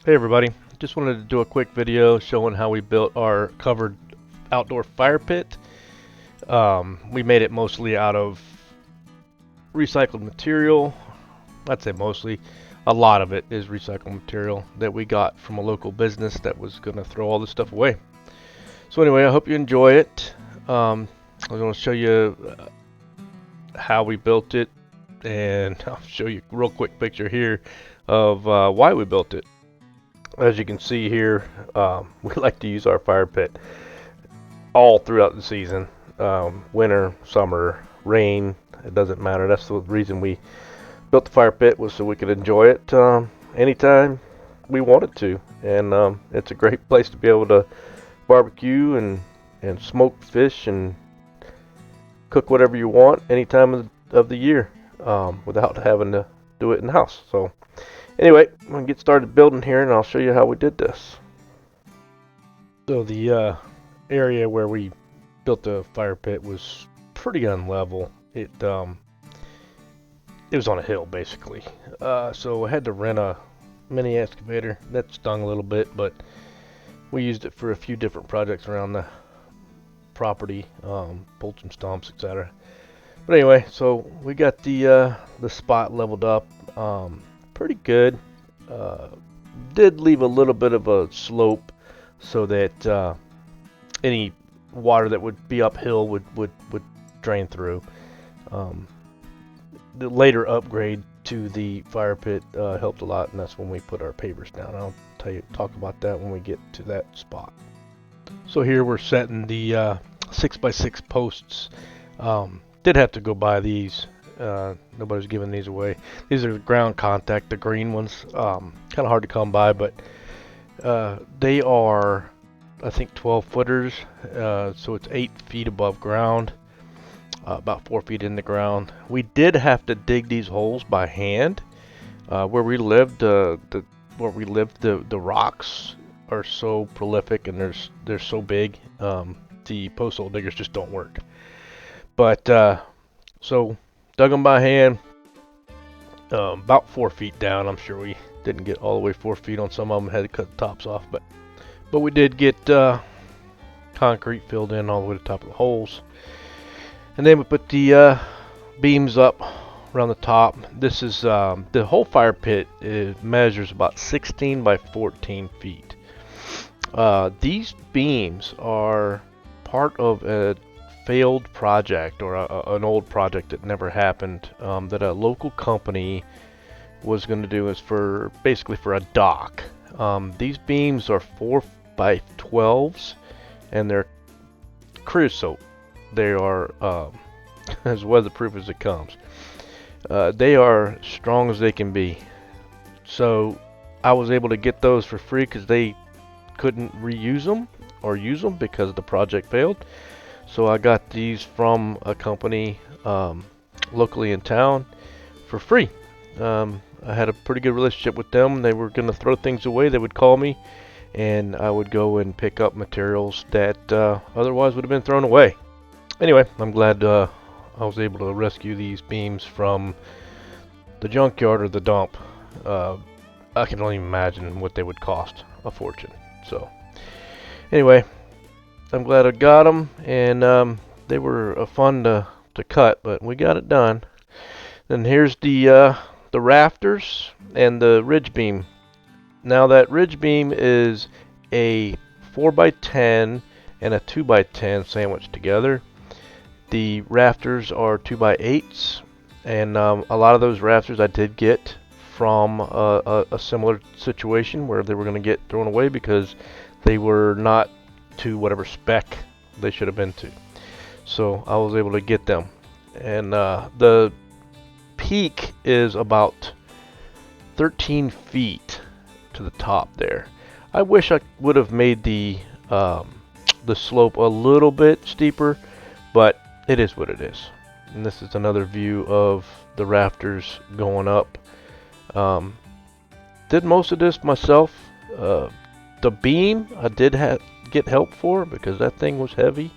Hey everybody, just wanted to do a quick video showing how we built our covered outdoor fire pit. We made it mostly out of recycled material. I'd say mostly. A lot of it is recycled material that we got from a local business that was going to throw all this stuff away. So anyway, I hope you enjoy it. I'm going to show you how we built it, and I'll show you a real quick picture here of why we built it. As you can see here, we like to use our fire pit all throughout the season. Winter, summer, rain, it doesn't matter. That's the reason we built the fire pit, was so we could enjoy it anytime we wanted to. And it's a great place to be able to barbecue and smoke fish and cook whatever you want any time of the year without having to do it in the house. So anyway, I'm going to get started building here, and I'll show you how we did this. So the area where we built the fire pit was pretty unlevel. It was on a hill, basically. So I had to rent a mini excavator. That stung a little bit, but we used it for a few different projects around the property, pulled some stumps, etc. But anyway, so we got the spot leveled up. Pretty good. Did leave a little bit of a slope so that any water that would be uphill would drain through. The later upgrade to the fire pit helped a lot, and that's when we put our pavers down. I'll talk about that when we get to that spot. So here we're setting the 6x6 posts. Did have to go buy these. Nobody's giving these away. These are ground contact, the green ones. Kind of hard to come by, but they are, I think, 12 footers. So it's 8 feet above ground, about 4 feet in the ground. We did have to dig these holes by hand. Where we lived, the rocks are so prolific and they're so big. The post hole diggers just don't work. But so dug them by hand, about 4 feet down. I'm sure we didn't get all the way 4 feet on some of them. Had to cut the tops off, but we did get concrete filled in all the way to the top of the holes. And then we put the beams up around the top. This is the whole fire pit. It measures about 16 by 14 feet. These beams are part of a failed project, or an old project that never happened, that a local company was going to do. Is for basically for a dock. These beams are 4 by 12s, and they're creosote. They are as weatherproof as it comes. They are strong as they can be. So I was able to get those for free because they couldn't reuse them or use them because the project failed. So I got these from a company locally in town for free. I had a pretty good relationship with them. They were going to throw things away. They would call me, and I would go and pick up materials that otherwise would have been thrown away. Anyway, I'm glad I was able to rescue these beams from the junkyard or the dump. I can only imagine what they would cost. A fortune. So anyway, I'm glad I got them, and they were fun to cut, but we got it done. Then here's the rafters and the ridge beam. Now that ridge beam is a 4x10 and a 2x10 sandwiched together. The rafters are 2x8s, and a lot of those rafters I did get from a similar situation where they were going to get thrown away because they were not to whatever spec they should have been to. So I was able to get them, and the peak is about 13 feet to the top there. I wish I would have made the slope a little bit steeper, but it is what it is. And this is another view of the rafters going up. Did most of this myself. The beam I did get help for because that thing was heavy.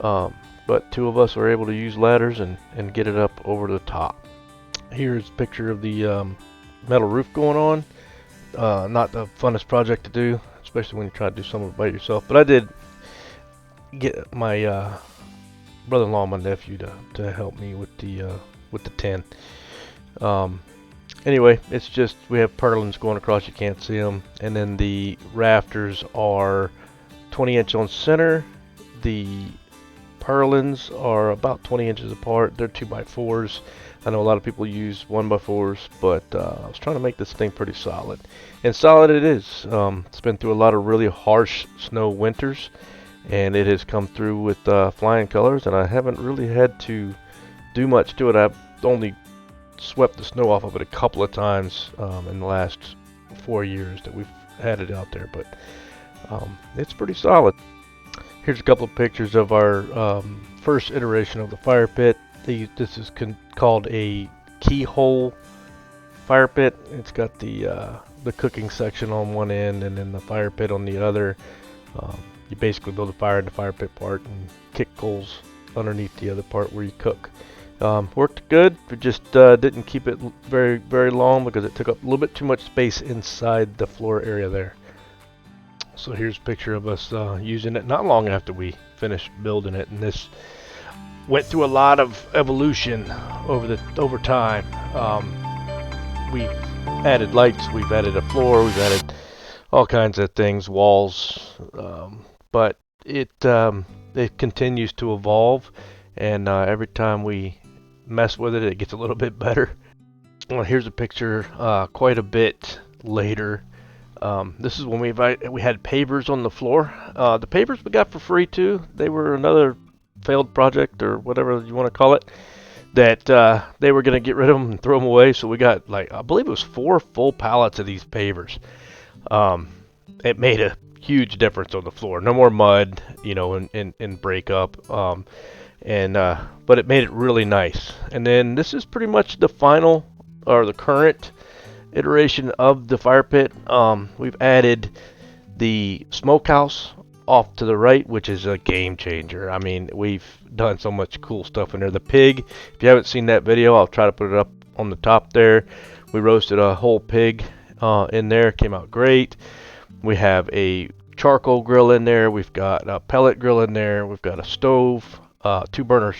But two of us were able to use ladders and get it up over the top. Here's a picture of the metal roof going on. Not the funnest project to do, especially when you try to do something by yourself. But I did get my brother-in-law and my nephew to help me with the tin. Anyway, it's just we have purlins going across. You can't see them, and then the rafters are 20-inch on center. The purlins are about 20 inches apart. They're 2x4s. I know a lot of people use 1x4s, but I was trying to make this thing pretty solid, and solid it is. It's been through a lot of really harsh snow winters, and it has come through with flying colors, and I haven't really had to do much to it. I've only swept the snow off of it a couple of times in the last 4 years that we've had it out there, but it's pretty solid. Here's a couple of pictures of our first iteration of the fire pit. This is called a keyhole fire pit. It's got the cooking section on one end and then the fire pit on the other. You basically build a fire in the fire pit part and kick coals underneath the other part where you cook. Worked good. We just didn't keep it very long because it took up a little bit too much space inside the floor area there. So here's a picture of us using it not long after we finished building it, and this went through a lot of evolution over time. We've added lights, we've added a floor, we've added all kinds of things, walls, but it continues to evolve, and every time we mess with it, it gets a little bit better. Well, here's a picture quite a bit later. This is when we had pavers on the floor. The pavers we got for free too. They were another failed project or whatever you want to call it, that they were going to get rid of them and throw them away. So we got, like, I believe it was 4 full pallets of these pavers. It made a huge difference on the floor. No more mud, you know, and breakup. But it made it really nice. And then this is pretty much the final, or the current iteration of the fire pit. We've added the smokehouse off to the right, which is a game changer. I mean, we've done so much cool stuff in there. The pig, if you haven't seen that video, I'll try to put it up on the top there. We roasted a whole pig in there. Came out great. We have a charcoal grill in there. We've got a pellet grill in there. We've got a stove, 3-burner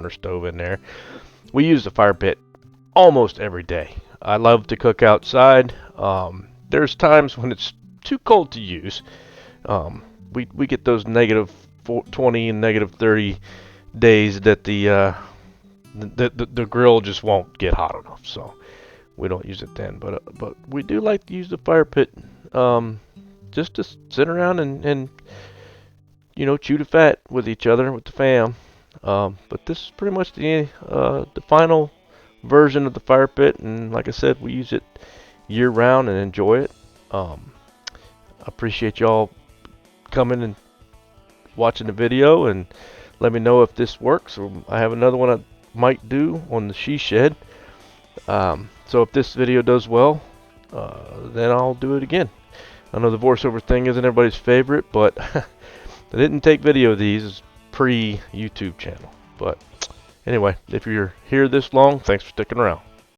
stove in there. We use the fire pit almost every day. I love to cook outside. There's times when it's too cold to use. We get those negative 20 and negative 30 days that the grill just won't get hot enough, so we don't use it then. But we do like to use the fire pit just to sit around and you know, chew the fat with each other, with the fam. But this is pretty much the final version of the fire pit, and like I said, we use it year round and enjoy it. I appreciate y'all coming and watching the video, and let me know if this works, or I have another one I might do on the she shed. So if this video does well, then I'll do it again. I know the voiceover thing isn't everybody's favorite, but I didn't take video of these pre-YouTube channel. But anyway, if you're here this long, thanks for sticking around.